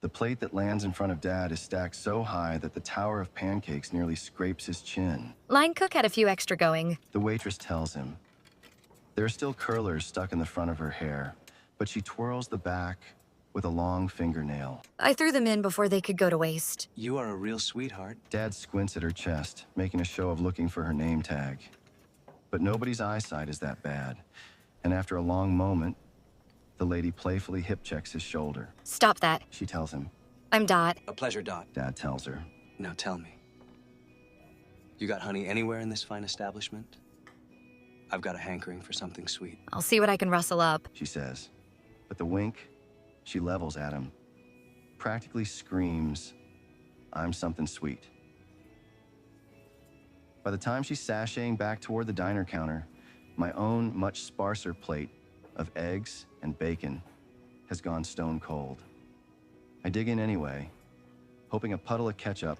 The plate that lands in front of Dad is stacked so high that the tower of pancakes nearly scrapes his chin. Line cook had a few extra going. The waitress tells him. There are still curlers stuck in the front of her hair, but she twirls the back with a long fingernail. I threw them in before they could go to waste. You are a real sweetheart. Dad squints at her chest, making a show of looking for her name tag. But nobody's eyesight is that bad, and after a long moment, the lady playfully hip checks his shoulder. Stop that. She tells him. I'm Dot. A pleasure, Dot. Dad tells her. Now tell me, you got honey anywhere in this fine establishment? I've got a hankering for something sweet. I'll see what I can rustle up. She says. But the wink she levels at him practically screams, I'm something sweet. By the time she's sashaying back toward the diner counter, my own much sparser plate of eggs and bacon has gone stone cold. I dig in anyway, hoping a puddle of ketchup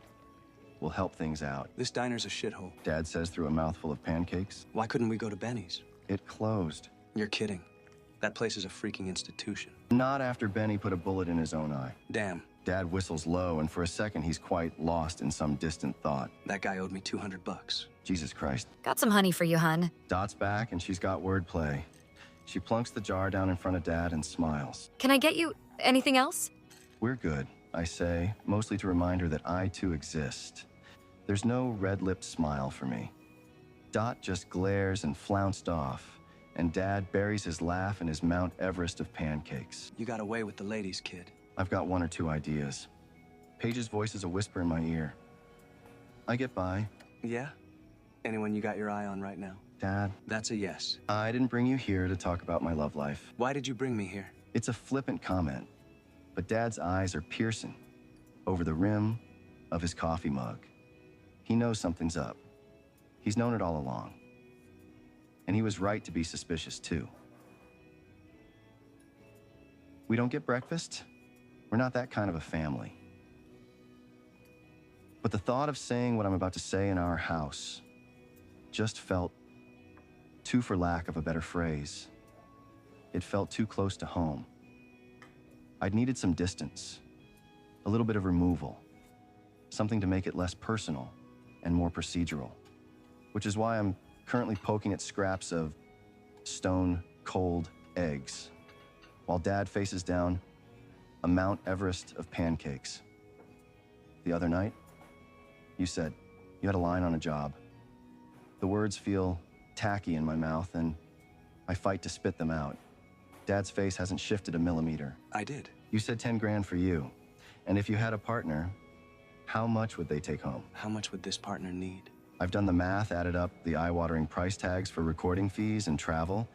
will help things out. This diner's a shithole. Dad says through a mouthful of pancakes. Why couldn't we go to Benny's? It closed. You're kidding. That place is a freaking institution. Not after Benny put a bullet in his own eye. Damn, Dad whistles low, and for a second he's quite lost in some distant thought. that guy owed me $200. Jesus Christ. Got some honey for you, hun. Dot's back and she's got wordplay. She plunks the jar down in front of Dad and smiles. Can I get you anything else? We're good, I say, mostly to remind her that I too exist. There's no red-lipped smile for me. Dot just glares and flounced off, and Dad buries his laugh in his Mount Everest of pancakes. You got away with the ladies, kid. I've got one or two ideas. Paige's voice is a whisper in my ear. I get by. Yeah? Anyone you got your eye on right now? Dad, That's a yes. I didn't bring you here to talk about my love life. Why did you bring me here? It's a flippant comment, but Dad's eyes are piercing over the rim of his coffee mug. He knows something's up. He's known it all along. And he was right to be suspicious, too. We don't get breakfast. We're not that kind of a family. But the thought of saying what I'm about to say in our house just felt too, for lack of a better phrase. It felt too close to home. I'd needed some distance, a little bit of removal, something to make it less personal and more procedural, which is why I'm currently poking at scraps of stone-cold eggs, while Dad faces down a Mount Everest of pancakes. The other night, you said you had a line on a job. The words feel tacky in my mouth, and I fight to spit them out. Dad's face hasn't shifted a millimeter. I did. You said 10 grand for you, and if you had a partner, how much would they take home? How much would this partner need? I've done the math, added up the eye-watering price tags for recording fees and travel,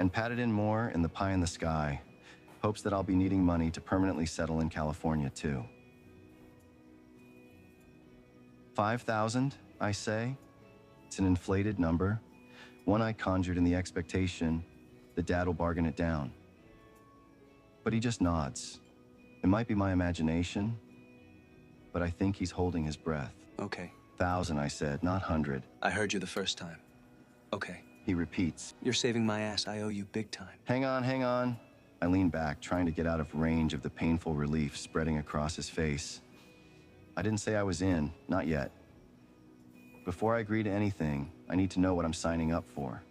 and patted in more in the pie in the sky. Hopes that I'll be needing money to permanently settle in California, too. 5,000, I say. It's an inflated number, one I conjured in the expectation that Dad will bargain it down. But he just nods. It might be my imagination, but I think he's holding his breath. Okay. 1,000, I said, not 100. I heard you the first time. Okay. He repeats. You're saving my ass. I owe you big time. Hang on, hang on. I lean back, trying to get out of range of the painful relief spreading across his face. I didn't say I was in, not yet. Before I agree to anything, I need to know what I'm signing up for.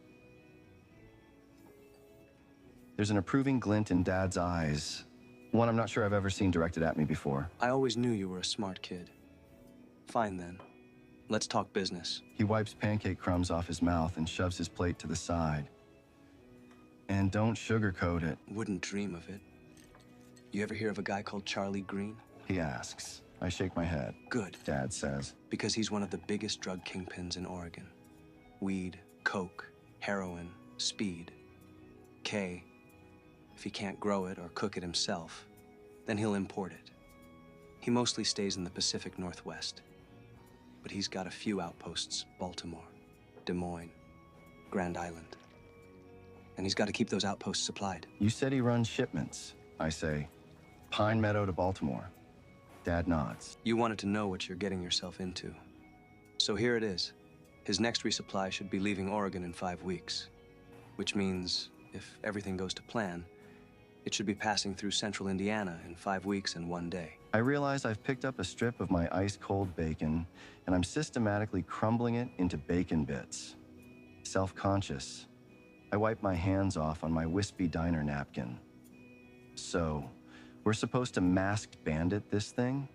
There's an approving glint in Dad's eyes, one I'm not sure I've ever seen directed at me before. I always knew you were a smart kid. Fine then. Let's talk business. He wipes pancake crumbs off his mouth and shoves his plate to the side. And don't sugarcoat it, Wouldn't dream of it. You ever hear of a guy called Charlie Green? he asks. I shake my head. Good, Dad says. because he's one of the biggest drug kingpins in Oregon. Weed, coke, heroin, speed. K, if he can't grow it or cook it himself, then he'll import it. He mostly stays in the Pacific Northwest, but he's got a few outposts: Baltimore, Des Moines, Grand Island. And he's got to keep those outposts supplied. You said he runs shipments, I say. Pine Meadow to Baltimore. Dad nods. You wanted to know what you're getting yourself into. So here it is. His next resupply should be leaving Oregon in 5 weeks, which means, if everything goes to plan, It should be passing through central Indiana in 5 weeks and 1 day. I realize I've picked up a strip of my ice-cold bacon, and I'm systematically crumbling it into bacon bits. Self-conscious, I wipe my hands off on my wispy diner napkin. So, we're supposed to masked bandit this thing?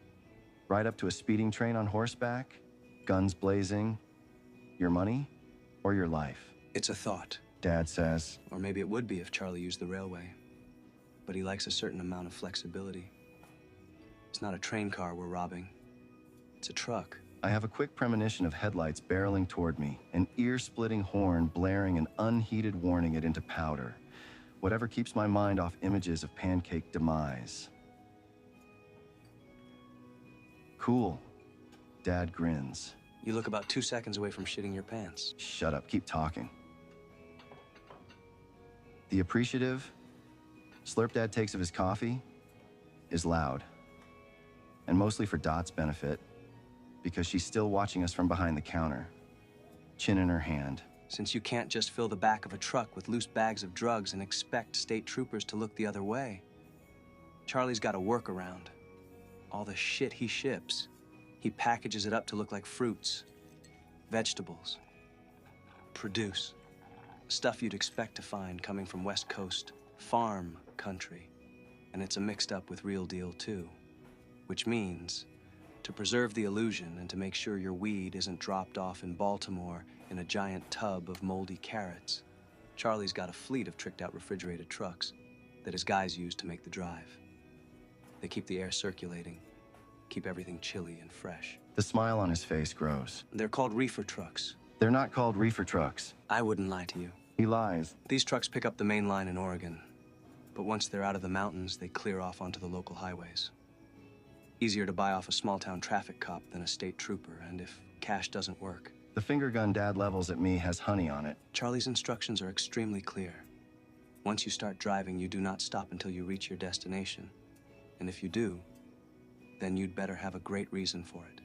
Ride up to a speeding train on horseback? Guns blazing? Your money? Or your life? It's a thought. Dad says. Or maybe it would be if Charlie used the railway. But he likes a certain amount of flexibility. It's not a train car we're robbing. It's a truck. I have a quick premonition of headlights barreling toward me, an ear-splitting horn blaring an unheeded warning it into powder. Whatever keeps my mind off images of pancake demise. Cool. Dad grins. You look about 2 seconds away from shitting your pants. Shut up, keep talking. The appreciative, slurp Dad takes of his coffee is loud. And mostly for Dot's benefit, because she's still watching us from behind the counter, chin in her hand. Since you can't just fill the back of a truck with loose bags of drugs and expect state troopers to look the other way, Charlie's got a workaround. All the shit he ships, he packages it up to look like fruits, vegetables, produce. Stuff you'd expect to find coming from West Coast farm country. And it's a mixed up with real deal too. Which means, to preserve the illusion and to make sure your weed isn't dropped off in Baltimore in a giant tub of moldy carrots, Charlie's got a fleet of tricked out refrigerated trucks that his guys use to make the drive. They keep the air circulating, keep everything chilly and fresh. The smile on his face grows. They're called reefer trucks. They're not called reefer trucks. I wouldn't lie to you. He lies. These trucks pick up the main line in Oregon, but once they're out of the mountains, they clear off onto the local highways. Easier to buy off a small-town traffic cop than a state trooper, and if cash doesn't work... The finger gun Dad levels at me has honey on it. Charlie's instructions are extremely clear. Once you start driving, you do not stop until you reach your destination. And if you do, then you'd better have a great reason for it.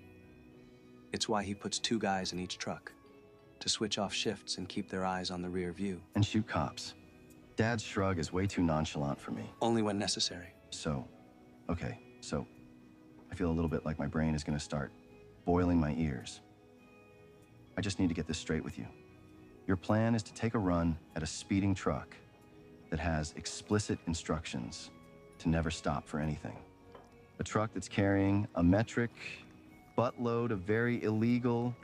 It's why he puts 2 guys in each truck, to switch off shifts and keep their eyes on the rear view. And shoot cops. Dad's shrug is way too nonchalant for me. Only when necessary. So, I feel a little bit like my brain is gonna start boiling my ears. I just need to get this straight with you. Your plan is to take a run at a speeding truck that has explicit instructions to never stop for anything. A truck that's carrying a metric buttload of very illegal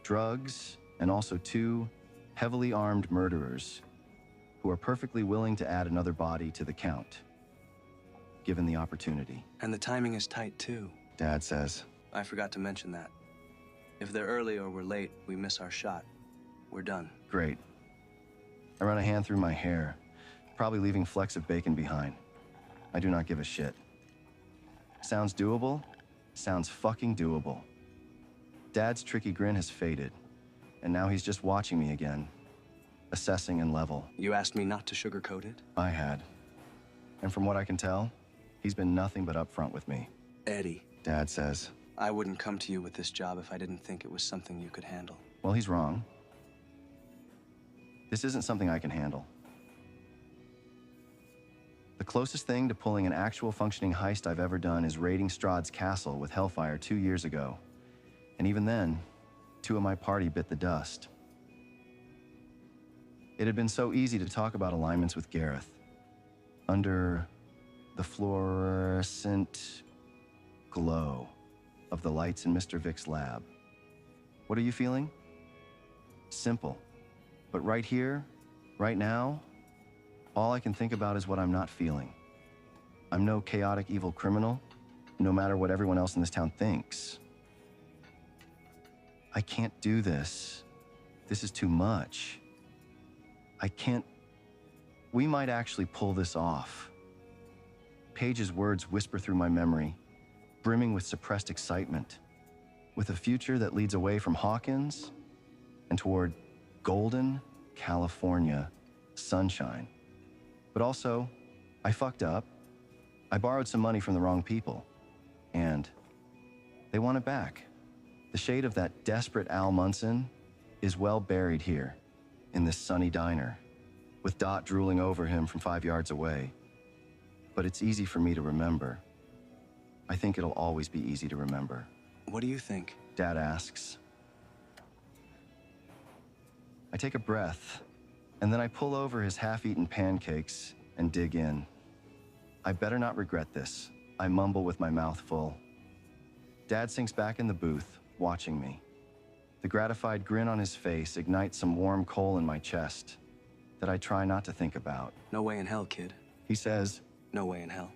drugs and also 2 heavily armed murderers who are perfectly willing to add another body to the count, given the opportunity. And the timing is tight, too. Dad says. I forgot to mention that. If they're early or we're late, we miss our shot. We're done. Great. I run a hand through my hair, probably leaving flecks of bacon behind. I do not give a shit. Sounds doable? Sounds fucking doable. Dad's tricky grin has faded, and now he's just watching me again, assessing and level. You asked me not to sugarcoat it? I had. And from what I can tell, he's been nothing but upfront with me. Eddie. Dad says. I wouldn't come to you with this job if I didn't think it was something you could handle. Well, he's wrong. This isn't something I can handle. The closest thing to pulling an actual functioning heist I've ever done is raiding Strahd's castle with Hellfire 2 years ago. And even then, 2 of my party bit the dust. It had been so easy to talk about alignments with Gareth. Under the fluorescent glow of the lights in Mr. Vic's lab. What are you feeling? Simple. But right here, right now, all I can think about is what I'm not feeling. I'm no chaotic evil criminal, no matter what everyone else in this town thinks. I can't do this. This is too much. I can't... We might actually pull this off. Paige's words whisper through my memory, brimming with suppressed excitement, with a future that leads away from Hawkins and toward golden California sunshine. But also, I fucked up. I borrowed some money from the wrong people, and they want it back. The shade of that desperate Al Munson is well buried here in this sunny diner, with Dot drooling over him from 5 yards away. but it's easy for me to remember. I think it'll always be easy to remember. What do you think? Dad asks. I take a breath, and then I pull over his half-eaten pancakes and dig in. I better not regret this, I mumble with my mouth full. Dad sinks back in the booth, watching me. The gratified grin on his face ignites some warm coal in my chest that I try not to think about. No way in hell, kid. He says, No way in hell.